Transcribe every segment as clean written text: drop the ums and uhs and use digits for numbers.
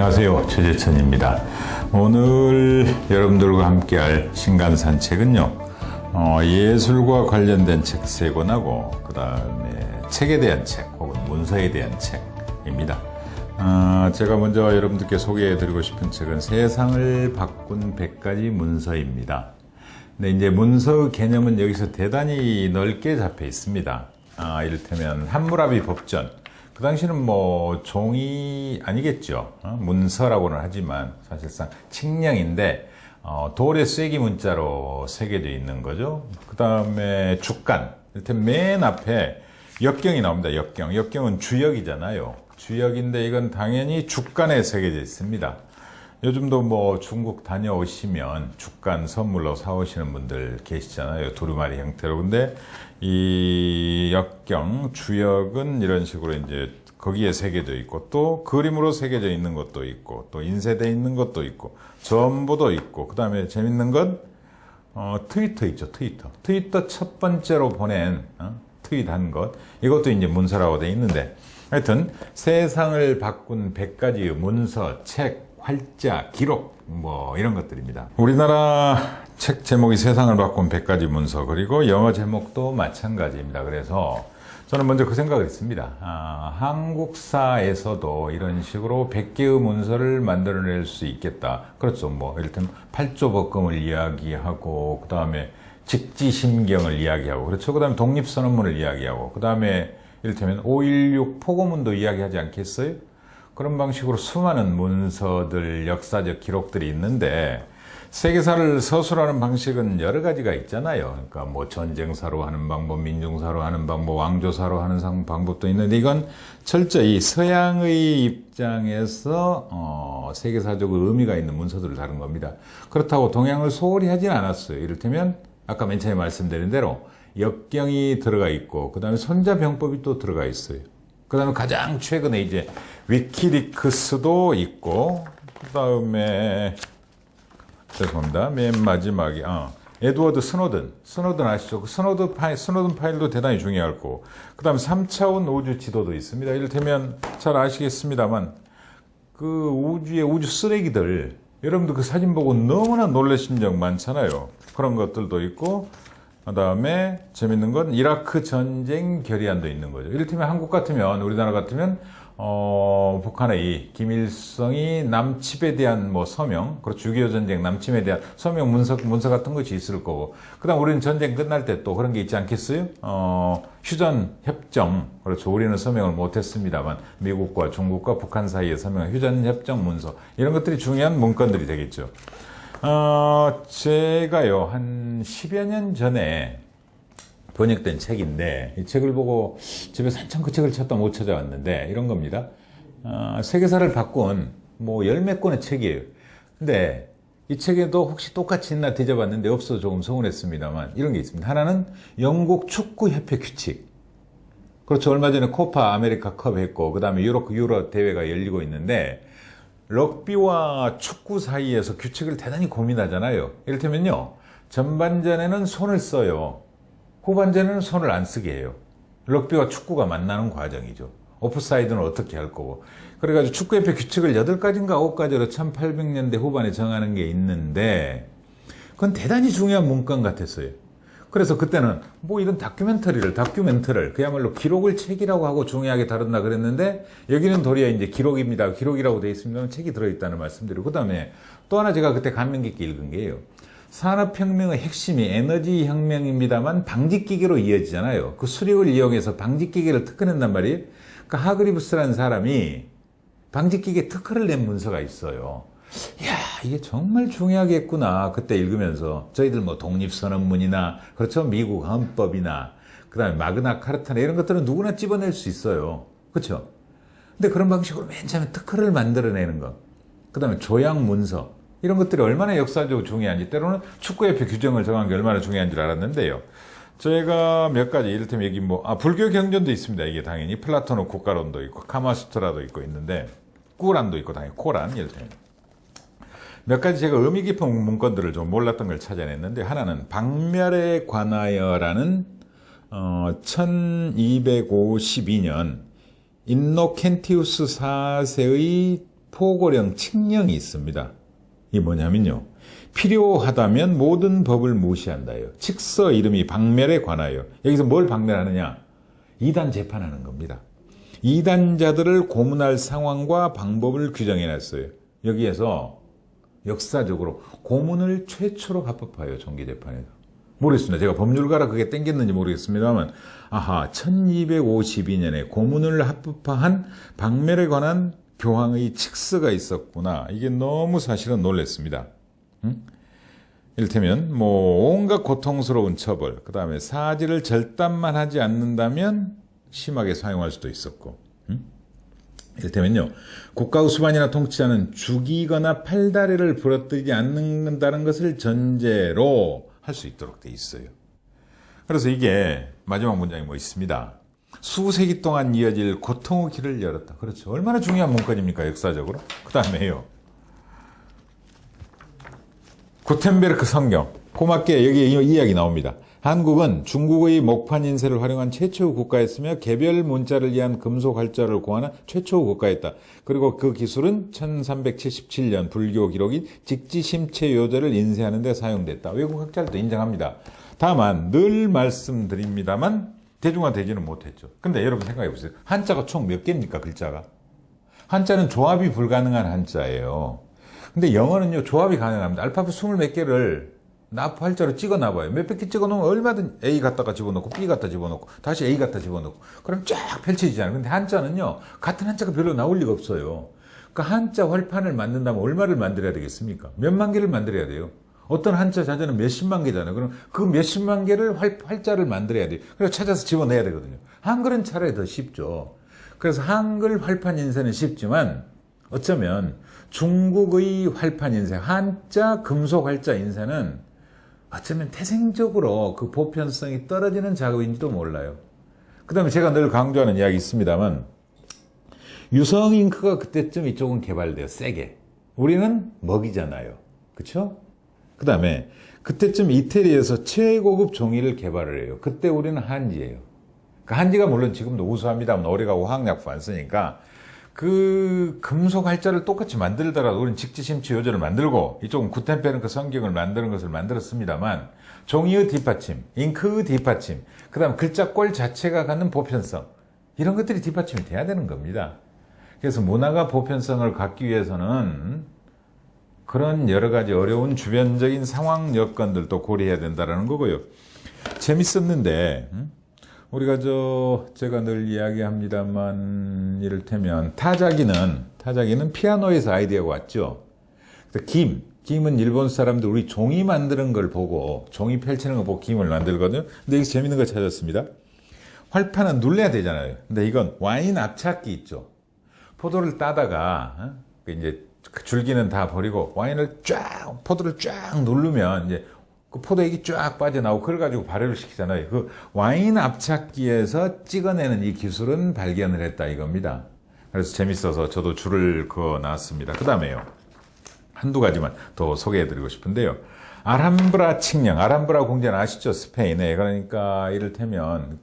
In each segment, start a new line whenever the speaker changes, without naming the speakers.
안녕하세요, 최재천입니다. 오늘 여러분들과 함께할 신간 산책은요, 예술과 관련된 책 3권하고 그 다음에 책에 대한 책 혹은 문서에 대한 책입니다. 제가 먼저 여러분들께 소개해드리고 싶은 책은 세상을 바꾼 100가지 문서입니다. 근데 이제 문서 개념은 여기서 대단히 넓게 잡혀 있습니다. 이를테면 함무라비 법전, 그 당시는 뭐 종이 아니겠죠. 문서라고는 하지만 사실상 칙령인데 돌에 쐐기 문자로 새겨져 있는 거죠. 그 다음에 주간, 이를테면 맨 앞에 역경이 나옵니다. 역경은 주역이잖아요. 주역인데 이건 당연히 주간에 새겨져 있습니다. 요즘도 뭐 중국 다녀오시면 주간 선물로 사오시는 분들 계시잖아요. 두루마리 형태로. 근데 이 역경, 주역은 이런 식으로 이제 거기에 새겨져 있고, 또 그림으로 새겨져 있는 것도 있고, 또 인쇄되어 있는 것도 있고, 전부도 있고, 그 다음에 재밌는 건 트위터 있죠. 트위터 첫 번째로 보낸 트윗한 것, 이것도 이제 문서라고 되어 있는데, 하여튼 세상을 바꾼 100가지의 문서, 책, 활자, 기록, 뭐 이런 것들입니다. 우리나라 책 제목이 세상을 바꾼 100가지 문서, 그리고 영어 제목도 마찬가지입니다. 그래서 저는 먼저 그 생각을 했습니다. 한국사에서도 이런 식으로 100개의 문서를 만들어낼 수 있겠다. 그렇죠. 뭐 이를테면 팔조법금을 이야기하고, 그 다음에 직지심경을 이야기하고, 그렇죠. 그 다음에 독립선언문을 이야기하고, 그 다음에 이를테면 5.16 포고문도 이야기하지 않겠어요? 그런 방식으로 수많은 문서들, 역사적 기록들이 있는데, 세계사를 서술하는 방식은 여러 가지가 있잖아요. 그러니까 뭐 전쟁사로 하는 방법, 민중사로 하는 방법, 왕조사로 하는 방법도 있는데, 이건 철저히 서양의 입장에서 세계사적 의미가 있는 문서들을 다룬 겁니다. 그렇다고 동양을 소홀히 하진 않았어요. 이를테면 아까 맨 처음에 말씀드린 대로 역경이 들어가 있고, 그 다음에 손자병법이 또 들어가 있어요. 그 다음에 가장 최근에 이제 위키리크스도 있고, 그 다음에 죄송합니다. 맨 마지막에 에드워드 스노든 아시죠? 그 스노든 파일도 대단히 중요할 거고, 그 다음에 3차원 우주 지도도 있습니다. 이를테면 잘 아시겠습니다만 그 우주의 우주 쓰레기들, 여러분들 그 사진 보고 너무나 놀라신 적 많잖아요. 그런 것들도 있고, 그 다음에 재밌는 건 이라크 전쟁 결의안도 있는 거죠. 이를테면 한국 같으면, 우리나라 같으면 북한의 김일성이 남침에 대한 뭐 서명, 그렇죠. 6.25 전쟁 남침에 대한 서명 문서 같은 것이 있을 거고, 그 다음 우리는 전쟁 끝날 때 또 그런 게 있지 않겠어요? 휴전 협정, 그렇죠. 우리는 서명을 못했습니다만 미국과 중국과 북한 사이의 서명, 휴전 협정 문서, 이런 것들이 중요한 문건들이 되겠죠. 제가요, 한 10여 년 전에 번역된 책인데, 이 책을 보고 집에서 한참 그 책을 찾다 못 찾아왔는데, 이런 겁니다. 세계사를 바꾼 뭐 10몇 권의 책이에요. 근데 이 책에도 혹시 똑같이 있나 뒤져봤는데 없어서 조금 서운했습니다만, 이런 게 있습니다. 하나는 영국 축구협회 규칙. 그렇죠. 얼마 전에 코파 아메리카 컵 했고, 그 다음에 유로 대회가 열리고 있는데, 럭비와 축구 사이에서 규칙을 대단히 고민하잖아요. 이를테면요, 전반전에는 손을 써요. 후반전에는 손을 안 쓰게 해요. 럭비와 축구가 만나는 과정이죠. 오프사이드는 어떻게 할 거고. 그래가지고 축구협회 규칙을 8가지인가 9가지로 1800년대 후반에 정하는 게 있는데, 그건 대단히 중요한 문건 같았어요. 그래서 그때는 뭐 이런 다큐멘터리를 그야말로 기록을 책이라고 하고 중요하게 다룬다 그랬는데, 여기는 도리어 이제 기록입니다. 기록이라고 되어 있습니다만 책이 들어있다는 말씀드리고, 그 다음에 또 하나 제가 그때 감명 깊게 읽은 게요. 산업혁명의 핵심이 에너지혁명입니다만 방직기계로 이어지잖아요. 그 수력을 이용해서 방직기계를 특허낸단 말이에요. 그 하그리브스라는 사람이 방직기계 특허를 낸 문서가 있어요. 이야, 이게 정말 중요하겠구나. 그때 읽으면서 저희들 뭐 독립선언문이나, 그렇죠, 미국 헌법이나, 그 다음에 마그나 카르타나 이런 것들은 누구나 집어낼 수 있어요. 그렇죠? 근데 그런 방식으로 맨 처음에 특허를 만들어내는 것, 그 다음에 조약문서, 이런 것들이 얼마나 역사적으로 중요한지, 때로는 축구협회 규정을 정한 게 얼마나 중요한 줄 알았는데요. 저희가 몇 가지, 이를테면 여기 뭐 불교 경전도 있습니다. 이게 당연히 플라토노 국가론도 있고 카마수트라도 있고 있는데, 꾸란도 있고 당연히 코란, 이를테면 몇 가지 제가 의미 깊은 문건들을 좀 몰랐던 걸 찾아냈는데, 하나는 박멸에 관하여라는 1252년 인노켄티우스 4세의 포고령 칙령이 있습니다. 이게 뭐냐면요. 필요하다면 모든 법을 무시한다요. 칙서 이름이 박멸에 관하여. 여기서 뭘 박멸하느냐? 이단 재판하는 겁니다. 이단자들을 고문할 상황과 방법을 규정해놨어요. 여기에서 역사적으로 고문을 최초로 합법화해요. 종기재판에서. 모르겠습니다. 제가 법률가라 그게 땡겼는지 모르겠습니다만 1252년에 고문을 합법화한 박멸에 관한 교황의 칙서가 있었구나. 이게 너무 사실은 놀랐습니다. 이를테면 온갖 고통스러운 처벌, 그 다음에 사지를 절단만 하지 않는다면 심하게 사용할 수도 있었고, 이를테면요, 국가 수반이나 통치자는 죽이거나 팔다리를 부러뜨리지 않는다는 것을 전제로 할 수 있도록 돼 있어요. 그래서 이게 마지막 문장이 뭐 있습니다. 수세기 동안 이어질 고통의 길을 열었다. 그렇죠. 얼마나 중요한 문건입니까, 역사적으로. 그 다음에요, 구텐베르크 성경. 고맙게 여기 이 이야기 나옵니다. 한국은 중국의 목판 인쇄를 활용한 최초의 국가였으며 개별 문자를 위한 금속 활자를 고안한 최초의 국가였다. 그리고 그 기술은 1377년 불교 기록인 직지심체 요절을 인쇄하는 데 사용됐다. 외국 학자들도 인정합니다. 다만 늘 말씀드립니다만 대중화되지는 못했죠. 근데 여러분 생각해 보세요. 한자가 총 몇 개입니까, 글자가? 한자는 조합이 불가능한 한자예요. 근데 영어는요, 조합이 가능합니다. 알파벳 20몇 개를 활자로 찍어놔봐요. 몇백 개 찍어놓으면 얼마든 A 갖다가 집어넣고 B 갖다 집어넣고 다시 A 갖다 집어넣고 그럼 쫙 펼쳐지잖아요. 근데 한자는요, 같은 한자가 별로 나올 리가 없어요. 그러니까 한자 활판을 만든다면 얼마를 만들어야 되겠습니까? 몇만 개를 만들어야 돼요. 어떤 한자 자자는 몇십만 개잖아요. 그럼 그 몇십만 개를 활자를 만들어야 돼요. 그래서 찾아서 집어넣어야 되거든요. 한글은 차라리 더 쉽죠. 그래서 한글 활판 인쇄는 쉽지만 어쩌면 중국의 활판 인쇄, 한자 금속 활자 인쇄는 어쩌면 태생적으로 그 보편성이 떨어지는 작업인지도 몰라요. 그 다음에 제가 늘 강조하는 이야기 있습니다만 유성 잉크가 그때쯤 이쪽은 개발돼요. 세게. 우리는 먹이잖아요. 그렇죠? 그 다음에 그때쯤 이태리에서 최고급 종이를 개발을 해요. 그때 우리는 한지예요. 그 한지가 물론 지금도 우수합니다만 오래가고 화학약품 안 쓰니까 그 금속 활자를 똑같이 만들더라도 우리는 직지심체 요절을 만들고 이쪽은 구텐베르크 성경을 만드는 것을 만들었습니다만 종이의 뒷받침, 잉크의 뒷받침, 그 다음 글자꼴 자체가 갖는 보편성 이런 것들이 뒷받침이 돼야 되는 겁니다. 그래서 문화가 보편성을 갖기 위해서는 그런 여러 가지 어려운 주변적인 상황 여건들도 고려해야 된다는 거고요. 재밌었는데 우리가 제가 늘 이야기합니다만 이를테면 타자기는 피아노에서 아이디어가 왔죠. 김은 일본 사람들 우리 종이 만드는 걸 보고 종이 펼치는 거 보고 김을 만들거든요. 근데 여기서 재밌는 거 찾았습니다. 활판은 눌러야 되잖아요. 근데 이건 와인 압착기 있죠. 포도를 따다가 이제 줄기는 다 버리고 포도를 쫙 누르면 이제 그 포도액이 쫙 빠져나오고 그걸 가지고 발효를 시키잖아요. 그 와인 압착기에서 찍어내는 이 기술은 발견을 했다 이겁니다. 그래서 재밌어서 저도 줄을 그어 놨습니다. 그 다음에요. 한두 가지만 더 소개해드리고 싶은데요. 아람브라 칙령, 아람브라 궁전 아시죠? 스페인에. 그러니까 이를테면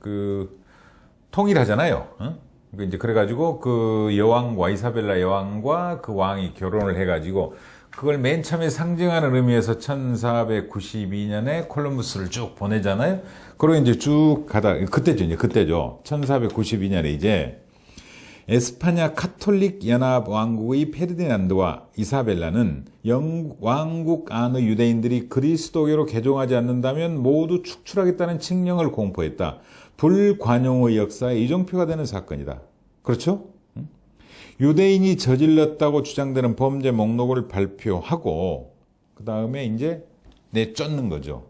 통일하잖아요. 이제 그래가지고 그 여왕과 이사벨라 여왕과 그 왕이 결혼을 해가지고 그걸 맨 처음에 상징하는 의미에서 1492년에 콜럼부스를 쭉 보내잖아요. 그리고 이제 쭉 가다, 그때죠. 1492년에 이제 에스파냐 카톨릭 연합 왕국의 페르디난드와 이사벨라는 왕국 안의 유대인들이 그리스도교로 개종하지 않는다면 모두 축출하겠다는 칙령을 공포했다. 불관용의 역사의 이정표가 되는 사건이다. 그렇죠? 유대인이 저질렀다고 주장되는 범죄 목록을 발표하고 그 다음에 이제 내쫓는 거죠.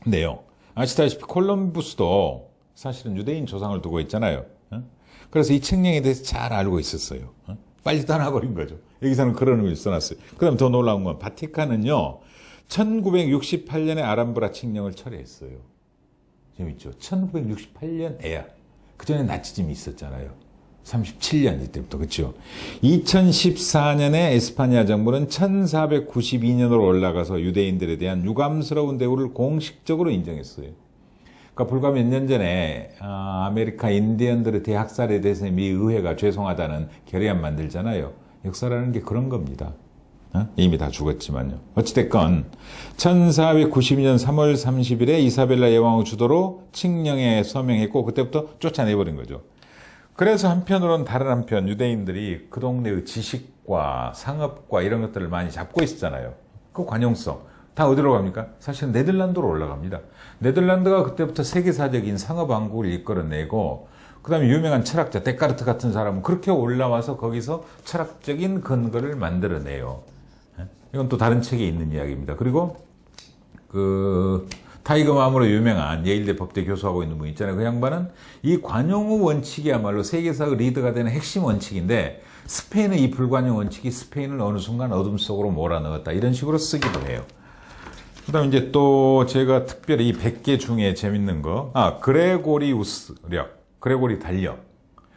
근데요, 아시다시피 콜럼부스도 사실은 유대인 조상을 두고 있잖아요. 그래서 이 칙령에 대해서 잘 알고 있었어요. 빨리 떠나버린 거죠. 여기서는 그런 의미를 써놨어요. 그 다음 더 놀라운 건 바티칸은요 1968년에 아람브라 칙령을 철회했어요. 재밌죠? 1968년에야. 그 전에 나치즘이 있었잖아요. 37년 이때부터. 그렇죠? 2014년에 에스파냐 정부는 1492년으로 올라가서 유대인들에 대한 유감스러운 대우를 공식적으로 인정했어요. 그러니까 불과 몇 년 전에 아메리카 인디언들의 대학살에 대해서 미 의회가 죄송하다는 결의안 만들잖아요. 역사라는 게 그런 겁니다. 이미 다 죽었지만요. 어찌됐건 1492년 3월 30일에 이사벨라 여왕의 주도로 칙령에 서명했고 그때부터 쫓아내버린 거죠. 그래서 한편으로는 다른 한편 유대인들이 그 동네의 지식과 상업과 이런 것들을 많이 잡고 있었잖아요. 그 관용성 다 어디로 갑니까? 사실 네덜란드로 올라갑니다. 네덜란드가 그때부터 세계사적인 상업왕국을 이끌어내고 그 다음에 유명한 철학자 데카르트 같은 사람은 그렇게 올라와서 거기서 철학적인 근거를 만들어내요. 이건 또 다른 책에 있는 이야기입니다. 그리고 타이거맘으로 유명한 예일대 법대 교수하고 있는 분 있잖아요. 그 양반은 이 관용의 원칙이야말로 세계사의 리더가 되는 핵심 원칙인데 스페인의 이 불관용 원칙이 스페인을 어느 순간 어둠 속으로 몰아넣었다. 이런 식으로 쓰기도 해요. 그 다음에 이제 또 제가 특별히 이 100개 중에 재밌는 거, 그레고리우스력, 그레고리 달력.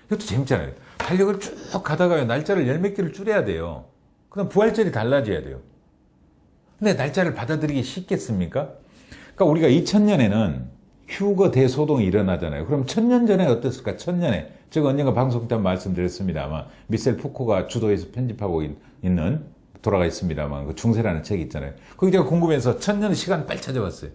이것도 재밌잖아요. 달력을 쭉 가다가 날짜를 열 몇 개를 줄여야 돼요. 그 다음 부활절이 달라져야 돼요. 근데 날짜를 받아들이기 쉽겠습니까? 그러니까 우리가 2000년에는 휴거 대소동이 일어나잖아요. 그럼 1000년 전에 어땠을까? 1000년에. 제가 언젠가 방송 때 말씀드렸습니다만 미셀 푸코가 주도해서 편집하고 있는 돌아가 있습니다만 그 중세라는 책이 있잖아요. 거기 제가 궁금해서 1000년의 시간 빨리 찾아봤어요.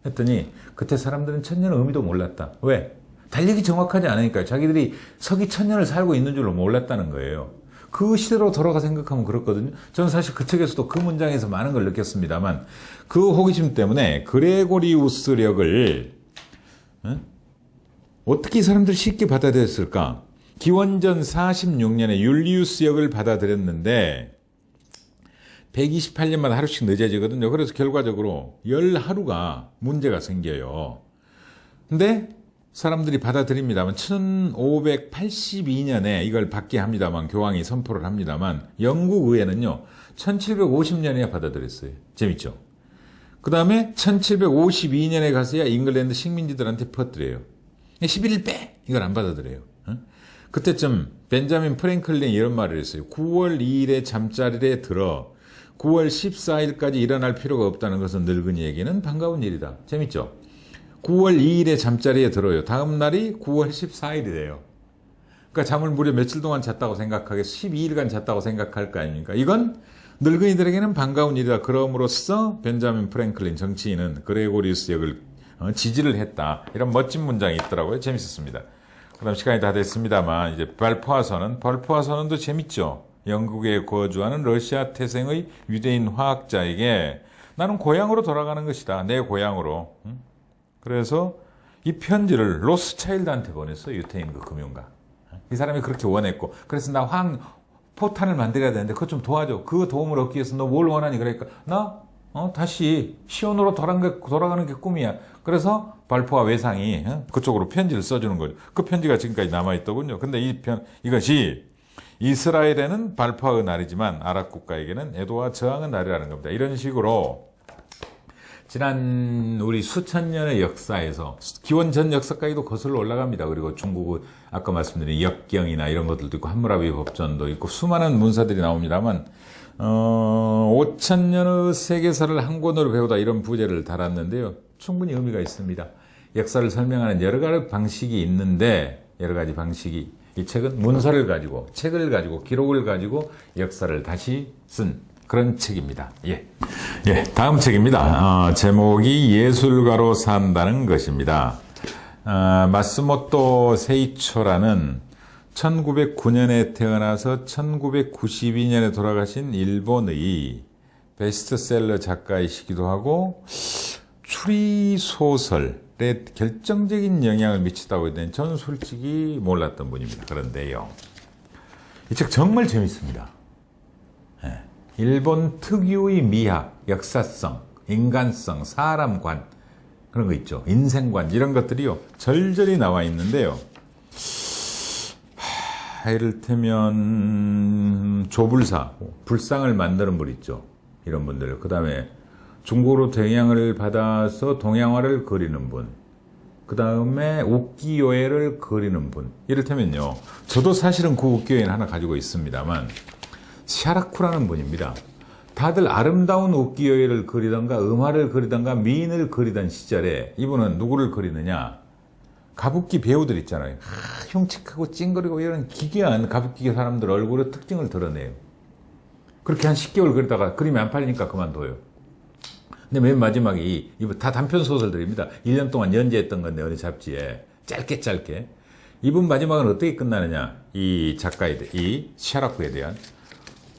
했더니 그때 사람들은 1000년의 의미도 몰랐다. 왜? 달력이 정확하지 않으니까요. 자기들이 서기 1000년을 살고 있는 줄로 몰랐다는 거예요. 그 시대로 돌아가 생각하면 그렇거든요. 저는 사실 그 책에서도 그 문장에서 많은 걸 느꼈습니다만 그 호기심 때문에 그레고리우스력을 어떻게 이 사람들 쉽게 받아들였을까? 기원전 46년에 율리우스역을 받아들였는데 128년마다 하루씩 늦어지거든요. 그래서 결과적으로 10하루가 문제가 생겨요. 근데 사람들이 받아들입니다만 1582년에 이걸 받게 합니다만 교황이 선포를 합니다만 영국 의회는요 1750년에 받아들였어요. 재밌죠? 그 다음에 1752년에 가서야 잉글랜드 식민지들한테 퍼뜨려요. 11일 빼! 이걸 안 받아들여요. 그때쯤 벤자민 프랭클린이 이런 말을 했어요. 9월 2일에 잠자리에 들어 9월 14일까지 일어날 필요가 없다는 것은 늙은이에게는 반가운 일이다. 재밌죠? 9월 2일에 잠자리에 들어요. 다음 날이 9월 14일이래요. 그러니까 잠을 무려 며칠 동안 잤다고 생각하겠어. 12일간 잤다고 생각할 거 아닙니까? 이건 늙은이들에게는 반가운 일이다. 그럼으로써 벤자민 프랭클린 정치인은 그레고리우스 역을 지지를 했다. 이런 멋진 문장이 있더라고요. 재밌었습니다. 그다음 시간이 다 됐습니다만 이제 발포화 선언도 재밌죠. 영국에 거주하는 러시아 태생의 유대인 화학자에게 나는 고향으로 돌아가는 것이다. 내 고향으로. 그래서 이 편지를 로스차일드한테 보냈어요. 유태인 그 금융가. 이 사람이 그렇게 원했고 그래서 나 포탄을 만들어야 되는데 그거 좀 도와줘. 그 도움을 얻기 위해서 너 뭘 원하니? 그러니까 나 다시 시온으로 돌아가는 게 꿈이야. 그래서 발포와 외상이 그쪽으로 편지를 써주는 거죠. 그 편지가 지금까지 남아있더군요. 근데 이것이 이스라엘에는 발포의 날이지만 아랍 국가에게는 애도와 저항의 날이라는 겁니다. 이런 식으로 지난 우리 수천 년의 역사에서 기원전 역사까지도 거슬러 올라갑니다. 그리고 중국의 아까 말씀드린 역경이나 이런 것들도 있고 함무라비 법전도 있고 수많은 문사들이 나옵니다만 5,000년의 세계사를 한 권으로 배우다 이런 부제를 달았는데요. 충분히 의미가 있습니다. 역사를 설명하는 여러 가지 방식이 있는데 여러 가지 방식이 이 책은 문서를 가지고 책을 가지고 기록을 가지고 역사를 다시 쓴 그런 책입니다. 다음 책입니다. 제목이 예술가로 산다는 것입니다. 마스모토 세이초라는 1909년에 태어나서 1992년에 돌아가신 일본의 베스트셀러 작가이시기도 하고 추리소설에 결정적인 영향을 미치다고 했는데 저는 솔직히 몰랐던 분입니다. 그런데요. 이 책 정말 재밌습니다. 일본 특유의 미학, 역사성, 인간성, 사람관 그런 거 있죠. 인생관 이런 것들이요. 절절히 나와 있는데요. 이를테면 조불사, 불상을 만드는 분 있죠. 이런 분들. 그 다음에 중국으로 동양을 받아서 동양화를 그리는 분. 그 다음에 우키요에를 그리는 분. 이를테면요. 저도 사실은 그 우키요에는 하나 가지고 있습니다만 샤라쿠라는 분입니다. 다들 아름다운 우키요에를 그리던가 음화를 그리던가 미인을 그리던 시절에 이분은 누구를 그리느냐? 가부키 배우들 있잖아요. 흉측하고 찡그리고 이런 기괴한 가부키 사람들 얼굴의 특징을 드러내요. 그렇게 한 10개월 그리다가 그림이 안 팔리니까 그만둬요. 근데 맨 마지막에 이거 다 단편 소설들입니다. 1년 동안 연재했던 건데 어느 잡지에 짧게. 이분 마지막은 어떻게 끝나느냐? 이 작가에 이 샤라쿠에 대한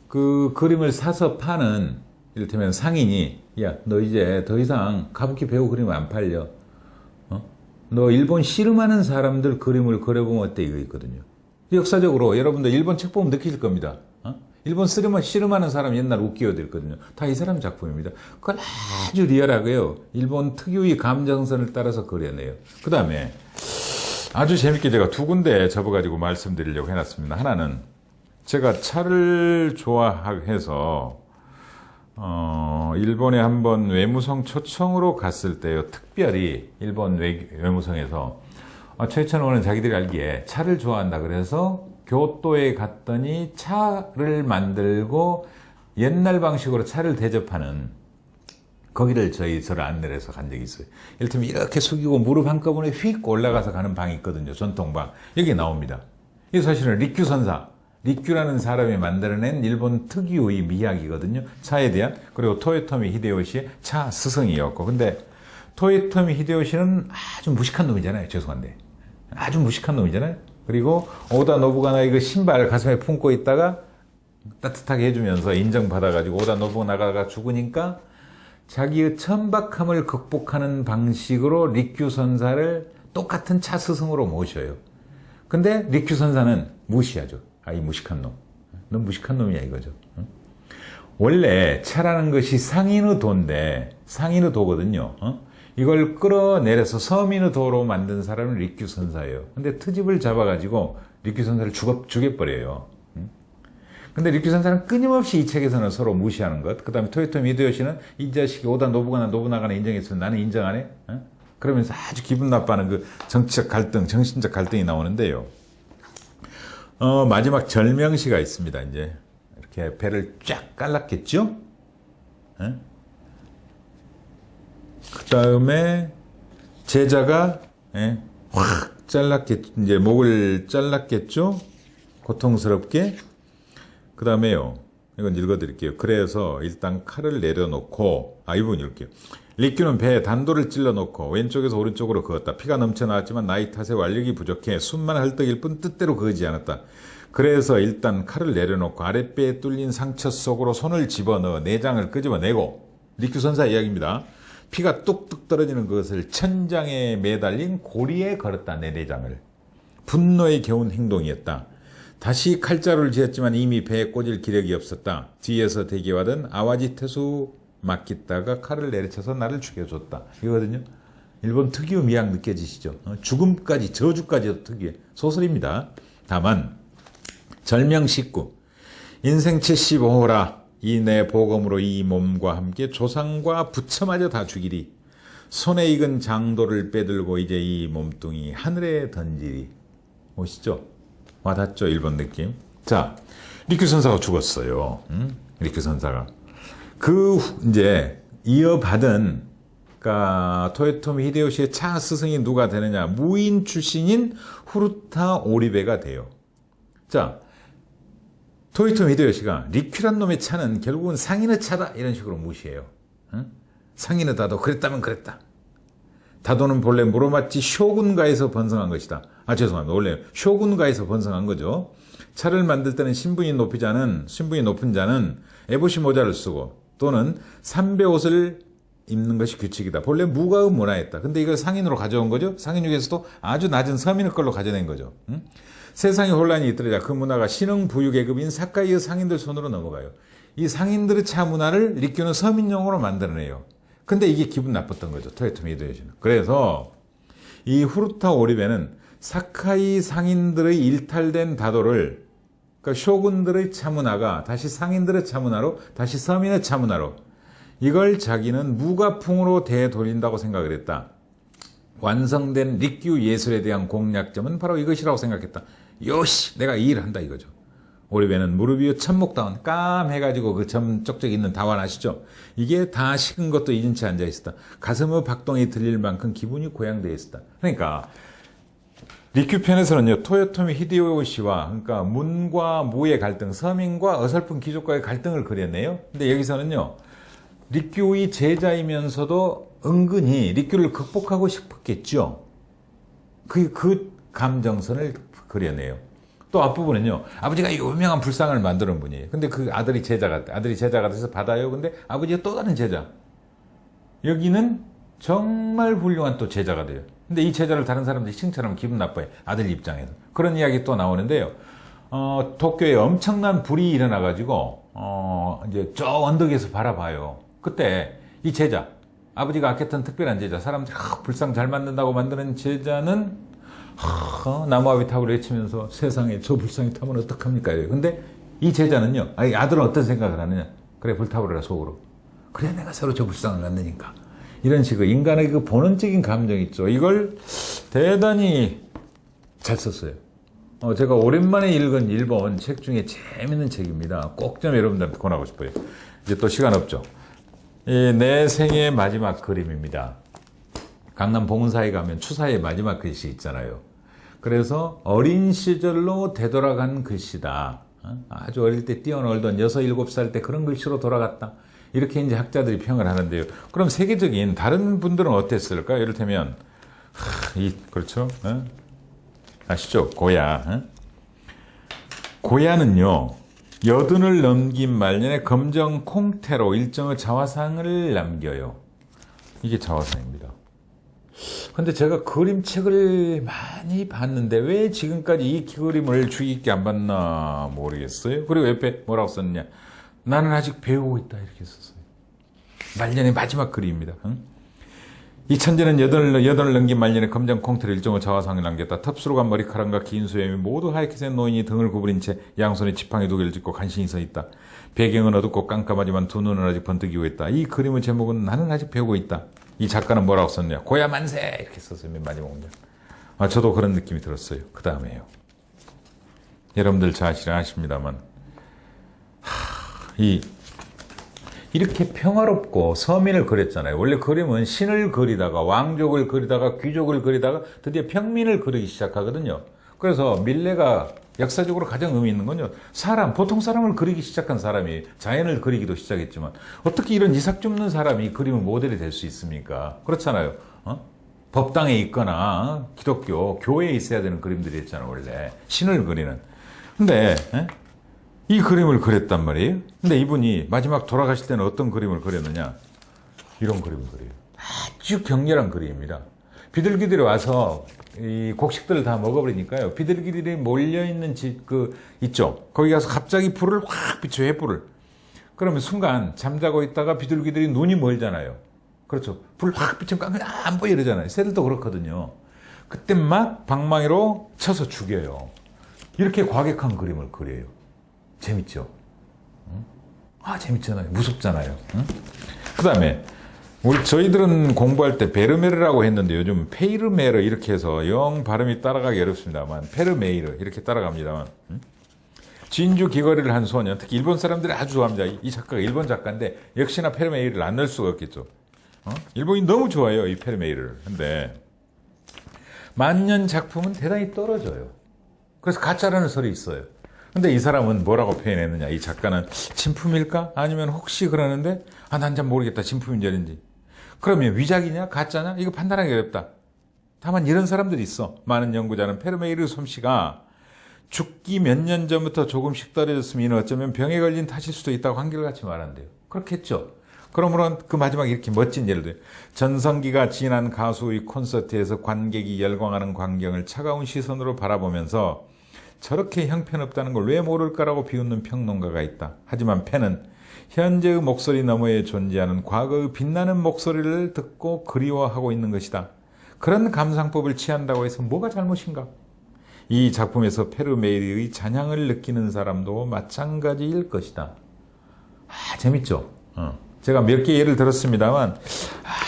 그 그림을 사서 파는 이를테면 상인이 야, 너 이제 더 이상 가부키 배우 그림 안 팔려. 너 일본 씨름하는 사람들 그림을 그려보면 어때? 이거 있거든요. 역사적으로 여러분들 일본 책 보면 느끼실 겁니다. 일본 씨름하는 사람 옛날 우키요들거든요. 다 이 사람 작품입니다. 그걸 아주 리얼하게요. 일본 특유의 감정선을 따라서 그려내요. 그 다음에 아주 재밌게 제가 두 군데 접어가지고 말씀드리려고 해놨습니다. 하나는 제가 차를 좋아해서 일본에 한번 외무성 초청으로 갔을 때요. 특별히 일본 외무성에서 최천원은 자기들이 알기에 차를 좋아한다 그래서 교토에 갔더니 차를 만들고 옛날 방식으로 차를 대접하는 거기를 저를 안내를 해서 간 적이 있어요. 이를테면 이렇게 숙이고 무릎 한꺼번에 휙 올라가서 가는 방이 있거든요. 전통방. 여기 나옵니다. 이 사실은 리큐 선사, 리큐라는 사람이 만들어낸 일본 특유의 미학이거든요. 차에 대한. 그리고 토요토미 히데요시의 차 스승이었고. 근데 토요토미 히데요시는 아주 무식한 놈이잖아요. 죄송한데. 아주 무식한 놈이잖아요. 그리고 오다 노부가나 이거 신발 가슴에 품고 있다가 따뜻하게 해주면서 인정받아가지고 오다 노부가나가 죽으니까 자기의 천박함을 극복하는 방식으로 리큐 선사를 똑같은 차 스승으로 모셔요. 근데 리큐 선사는 무시하죠. 이 무식한 놈. 넌 무식한 놈이야 이거죠. 원래 차라는 것이 상인의 도인데 상인의 도거든요. 이걸 끌어내려서 서민의 도로 만든 사람은 리큐 선사예요. 근데 트집을 잡아가지고 리큐 선사를 죽여버려요. 근데 리큐 선사는 끊임없이 이 책에서는 서로 무시하는 것. 그 다음에 토요토미 히데요시는 이 자식이 오다 노부나가나 인정했으면 나는 인정 안 해? 그러면서 아주 기분 나빠하는 그 정치적 갈등, 정신적 갈등이 나오는데요. 마지막 절명시가 있습니다. 이제 이렇게 배를 쫙 깔랐겠죠? 그 다음에 제자가 확 이제 목을 잘랐겠죠? 고통스럽게. 그 다음에요. 이건 읽어드릴게요. 그래서 일단 칼을 내려놓고, 이 부분 읽을게요. 리큐는 배에 단도를 찔러놓고 왼쪽에서 오른쪽으로 그었다. 피가 넘쳐나왔지만 나이 탓에 완력이 부족해 숨만 헐떡일 뿐 뜻대로 그어지 않았다. 그래서 일단 칼을 내려놓고 아랫배에 뚫린 상처 속으로 손을 집어넣어 내장을 끄집어내고, 리큐 선사 이야기입니다. 피가 뚝뚝 떨어지는 것을 천장에 매달린 고리에 걸었다. 내 내장을. 분노에 겨운 행동이었다. 다시 칼자루를 쥐었지만 이미 배에 꽂을 기력이 없었다. 뒤에서 대기하던 아와지 태수 맡기다가 칼을 내리쳐서 나를 죽여줬다. 이거거든요. 일본 특유의 미학 느껴지시죠? 죽음까지, 저주까지도 특유의 소설입니다. 다만 절명 19. 인생 75호라. 이 내 복음으로 이 몸과 함께 조상과 부처마저 다 죽이리. 손에 익은 장도를 빼들고 이제 이 몸뚱이 하늘에 던지리. 오시죠? 와닿죠? 일본 느낌. 자, 리큐 선사가 죽었어요. 리큐 선사가. 이제 이어받은, 그러니까 토요토미 히데요시의 차 스승이 누가 되느냐? 무인 출신인 후루타 오리베가 돼요. 자, 토요토미 히데요시가 리큐란 놈의 차는 결국은 상인의 차다 이런 식으로 무시해요. 상인의 다도 그랬다면 그랬다. 다도는 본래 무로마치 쇼군가에서 번성한 것이다. 죄송합니다. 원래 쇼군가에서 번성한 거죠. 차를 만들 때는 신분이 높은 자는 에보시 모자를 쓰고 또는 삼배 옷을 입는 것이 규칙이다. 본래 무가의 문화였다. 근데 이걸 상인으로 가져온 거죠. 상인 중에서도 아주 낮은 서민의 걸로 가져낸 거죠. 세상에 혼란이 있더라. 그 문화가 신흥부유 계급인 사카이의 상인들 손으로 넘어가요. 이 상인들의 차 문화를 리큐는 서민용으로 만들어내요. 근데 이게 기분 나빴던 거죠. 토요토미 히데요시는. 그래서 이 후루타 오리베는 사카이 상인들의 일탈된 다도를, 그러니까 쇼군들의 차 문화가 다시 상인들의 차 문화로, 다시 서민의 차 문화로, 이걸 자기는 무가풍으로 되돌린다고 생각을 했다. 완성된 리큐 예술에 대한 공략점은 바로 이것이라고 생각했다. 요시, 내가 이 일을 한다 이거죠. 오리베는 무릎 위에 천목다운 깜해가지고 그 점 쪽쪽 있는 다완 아시죠? 이게 다 식은 것도 잊은 채 앉아있었다. 가슴의 박동이 들릴 만큼 기분이 고양되어 있었다. 그러니까 리큐 편에서는요, 토요토미 히데요시와, 그러니까 문과 무의 갈등, 서민과 어설픈 귀족과의 갈등을 그렸네요. 근데 여기서는요, 리큐의 제자이면서도 은근히 리큐를 극복하고 싶었겠죠. 그 감정선을 그려내요. 또 앞부분은요, 아버지가 유명한 불상을 만드는 분이에요. 근데 그 아들이 제자가 돼서 받아요. 근데 아버지가 또 다른 제자. 여기는 정말 훌륭한 또 제자가 돼요. 근데 이 제자를 다른 사람들이 칭찬하면 기분 나빠요. 아들 입장에서. 그런 이야기 또 나오는데요. 도쿄에 엄청난 불이 일어나가지고, 이제 저 언덕에서 바라봐요. 그때 이 제자, 아버지가 아꼈던 특별한 제자, 사람들이 불상 잘 만든다고 만드는 제자는 나무아비 타고 외치면서 세상에 저 불상이 타면 어떡합니까? 근데 이 제자는요, 아들은 어떤 생각을 하느냐? 그래, 불타버려라, 속으로. 그래, 내가 새로 저 불상을 만드니까. 이런 식으로 인간의 그 본원적인 감정 있죠. 이걸 대단히 잘 썼어요. 제가 오랜만에 읽은 일본 책 중에 재밌는 책입니다. 꼭 좀 여러분들한테 권하고 싶어요. 이제 또 시간 없죠. 내 생의 마지막 그림입니다. 강남 봉은사에 가면 추사의 마지막 글씨 있잖아요. 그래서 어린 시절로 되돌아간 글씨다. 아주 어릴 때 뛰어놀던 6, 7살 때 그런 글씨로 돌아갔다. 이렇게 이제 학자들이 평을 하는데요. 그럼 세계적인 다른 분들은 어땠을까? 이를테면, 그렇죠? 아시죠? 고야. 고야는요, 80을 넘긴 말년에 검정 콩테로 일정의 자화상을 남겨요. 이게 자화상입니다. 근데 제가 그림책을 많이 봤는데 왜 지금까지 이 그림을 주의 깊게 안 봤나 모르겠어요. 그리고 옆에 뭐라고 썼냐? 나는 아직 배우고 있다 이렇게 썼어요. 말년의 마지막 글입니다. 이 천재는 8을 넘긴 말년에 검정 콩테를 일정의 자화상을 남겼다. 텁스로 간 머리카락과 긴 수염이 모두 하얗게 센 노인이 등을 구부린 채 양손에 지팡이 2개를 짚고 간신히 서 있다. 배경은 어둡고 깜깜하지만 두 눈은 아직 번뜩이고 있다. 이 그림의 제목은 나는 아직 배우고 있다. 이 작가는 뭐라고 썼냐? 고야 만세! 이렇게 썼어요. 맨 마지막 문장. 저도 그런 느낌이 들었어요. 그 다음에요. 여러분들 잘 아십니다만 이렇게 평화롭고 서민을 그렸잖아요. 원래 그림은 신을 그리다가 왕족을 그리다가 귀족을 그리다가 드디어 평민을 그리기 시작하거든요. 그래서 밀레가 역사적으로 가장 의미 있는 건요. 보통 사람을 그리기 시작한 사람이 자연을 그리기도 시작했지만 어떻게 이런 이삭 줍는 사람이 그림의 모델이 될 수 있습니까? 그렇잖아요. 법당에 있거나 기독교 교회에 있어야 되는 그림들이 있잖아요. 원래 신을 그리는. 근데 이 그림을 그렸단 말이에요. 근데 이분이 마지막 돌아가실 때는 어떤 그림을 그렸느냐? 이런 그림을 그려요. 아주 격렬한 그림입니다. 비둘기들이 와서 이 곡식들을 다 먹어버리니까요. 비둘기들이 몰려있는 있죠. 거기 가서 갑자기 불을 확 비춰요, 횃불을. 그러면 순간 잠자고 있다가 비둘기들이 눈이 멀잖아요. 그렇죠. 불 확 비추면 그냥 안 보여 이러잖아요. 새들도 그렇거든요. 그때 막 방망이로 쳐서 죽여요. 이렇게 과격한 그림을 그려요. 재밌죠? 재밌잖아요. 무섭잖아요. 그 다음에 저희들은 공부할 때 베르메르라고 했는데 요즘 페이르메르 이렇게 해서 영 발음이 따라가기 어렵습니다만 페르메이르 이렇게 따라갑니다만 진주 귀걸이를 한 소년, 특히 일본 사람들이 아주 좋아합니다. 이 작가가 일본 작가인데 역시나 페르메이르를 안 넣을 수가 없겠죠. 일본이 너무 좋아해요, 이 페르메이르를. 근데 만년 작품은 대단히 떨어져요. 그래서 가짜라는 설이 있어요. 근데 이 사람은 뭐라고 표현했느냐? 이 작가는 진품일까? 아니면 혹시 그러는데 난 잘 모르겠다. 진품인지 아닌지. 그러면 위작이냐? 가짜냐? 이거 판단하기 어렵다. 다만 이런 사람들이 있어. 많은 연구자는 페르메이르 솜씨가 죽기 몇 년 전부터 조금씩 떨어졌으면 이는 어쩌면 병에 걸린 탓일 수도 있다고 한결같이 말한대요. 그렇겠죠. 그러므로 그 마지막에 이렇게 멋진 예를 들어요. 전성기가 지난 가수의 콘서트에서 관객이 열광하는 광경을 차가운 시선으로 바라보면서 저렇게 형편없다는 걸 왜 모를까라고 비웃는 평론가가 있다. 하지만 팬은 현재의 목소리 너머에 존재하는 과거의 빛나는 목소리를 듣고 그리워하고 있는 것이다. 그런 감상법을 취한다고 해서 뭐가 잘못인가? 이 작품에서 페르메이르의 잔향을 느끼는 사람도 마찬가지일 것이다. 재밌죠? 제가 몇 개 예를 들었습니다만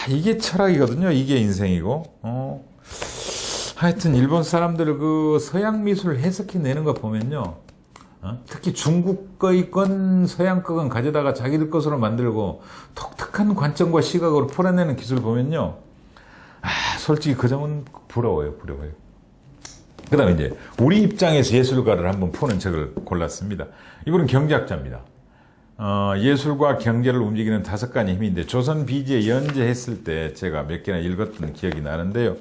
이게 철학이거든요. 이게 인생이고 하여튼 일본 사람들 그 서양 미술을 해석해내는 거 보면요. 특히 중국 거의 건 서양 거건 가져다가 자기들 것으로 만들고 독특한 관점과 시각으로 풀어내는 기술 보면요. 솔직히 그 점은 부러워요. 그 다음에 이제 우리 입장에서 예술가를 한번 푸는 책을 골랐습니다. 이분은 경제학자입니다. 예술과 경제를 움직이는 5가지 힘인데 조선 비지에 연재했을 때 제가 몇 개나 읽었던 기억이 나는데요.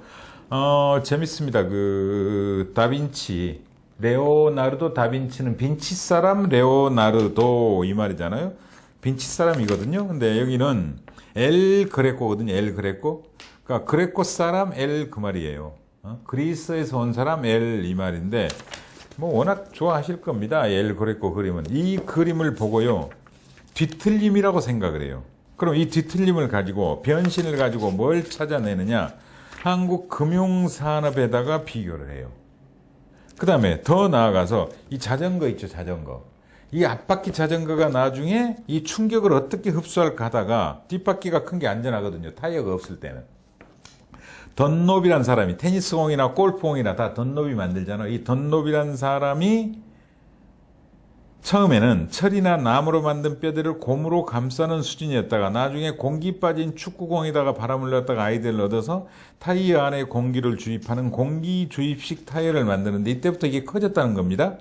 재밌습니다. 그 다빈치, 레오나르도 다빈치는 빈치 사람 레오나르도 이 말이잖아요. 빈치 사람이거든요. 근데 여기는 엘 그레코거든요. 엘 그레코. 그러니까 그레코 사람 엘 그 말이에요. 그리스에서 온 사람 엘 이 말인데 뭐 워낙 좋아하실 겁니다. 엘 그레코 그림은. 이 그림을 보고요. 뒤틀림이라고 생각을 해요. 그럼 이 뒤틀림을 가지고 변신을 가지고 뭘 찾아내느냐? 한국 금융산업에다가 비교를 해요. 그 다음에 더 나아가서 이 자전거 있죠, 자전거. 이 앞바퀴 자전거가 나중에 이 충격을 어떻게 흡수할까 하다가 뒷바퀴가 큰 게 안전하거든요. 타이어가 없을 때는. 던롭이란 사람이 테니스공이나 골프공이나 다 던롭이 만들잖아요. 이 던롭이란 사람이 처음에는 철이나 나무로 만든 뼈대를 고무로 감싸는 수준이었다가 나중에 공기 빠진 축구공에다가 바람을 넣었다가 아이디어를 얻어서 타이어 안에 공기를 주입하는 공기 주입식 타이어를 만드는데 이때부터 이게 커졌다는 겁니다.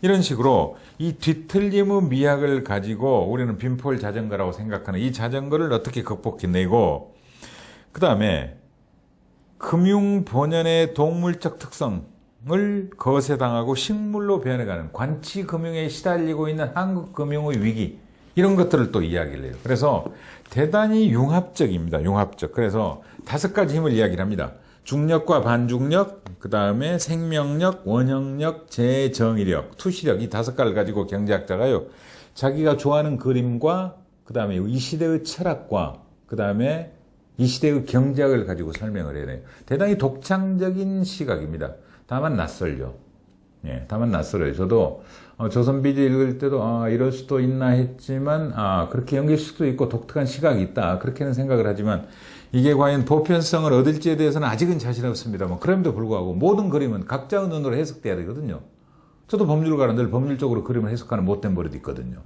이런 식으로 이 뒤틀림의 미학을 가지고 우리는 빈폴 자전거라고 생각하는 이 자전거를 어떻게 극복해내고 그 다음에 금융 본연의 동물적 특성을 거세당하고 식물로 변해가는 관치금융에 시달리고 있는 한국 금융의 위기 이런 것들을 또 이야기를 해요. 그래서 대단히 융합적입니다. 융합적. 그래서 5가지 힘을 이야기를 합니다. 중력과 반중력, 그 다음에 생명력, 원형력, 재정의력, 투시력 이 5가지를 가지고 경제학자가요. 자기가 좋아하는 그림과 그 다음에 이 시대의 철학과 그 다음에 이 시대의 경제학을 가지고 설명을 해야 돼요. 대단히 독창적인 시각입니다. 다만 낯설죠. 예, 다만 낯설어요. 저도 조선비주 읽을 때도 이럴 수도 있나 했지만 그렇게 연결 수도 있고 독특한 시각이 있다. 그렇게는 생각을 하지만 이게 과연 보편성을 얻을지에 대해서는 아직은 자신 없습니다. 그럼에도 불구하고 모든 그림은 각자의 눈으로 해석돼야 되거든요. 저도 법률가는 늘 법률적으로 그림을 해석하는 못된 버릇이 있거든요.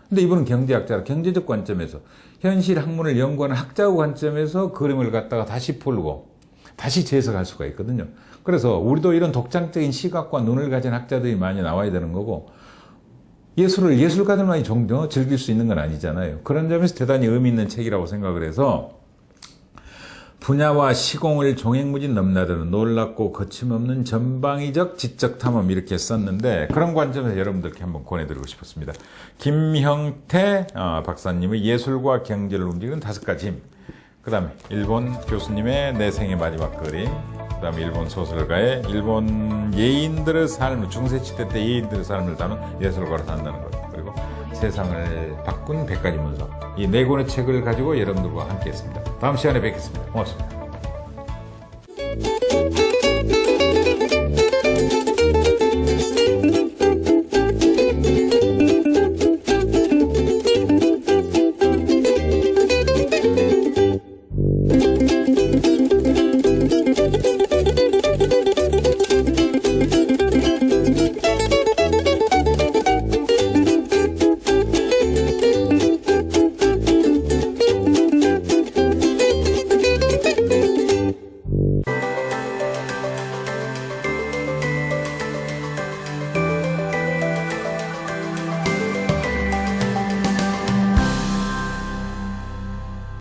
근데 이분은 경제학자라 경제적 관점에서 현실 학문을 연구하는 학자의 관점에서 그림을 갖다가 다시 풀고 다시 재해석할 수가 있거든요. 그래서 우리도 이런 독창적인 시각과 눈을 가진 학자들이 많이 나와야 되는 거고 예술을 예술가들만이 즐길 수 있는 건 아니잖아요. 그런 점에서 대단히 의미 있는 책이라고 생각을 해서 분야와 시공을 종횡무진 넘나드는 놀랍고 거침없는 전방위적 지적 탐험 이렇게 썼는데 그런 관점에서 여러분들께 한번 권해드리고 싶었습니다. 김형태 박사님의 예술과 경제를 움직이는 5가지 힘, 그 다음에 일본 교수님의 내 생의 마지막 그림, 그 다음에 일본 소설가의 일본 예인들의 삶을 중세시대 때 예인들의 삶을 다룬 예술가로 산다는 것, 그리고 세상을 바꾼 100가지 문서 이 4권의 책을 가지고 여러분들과 함께 했습니다. 다음 시간에 뵙겠습니다. 고맙습니다.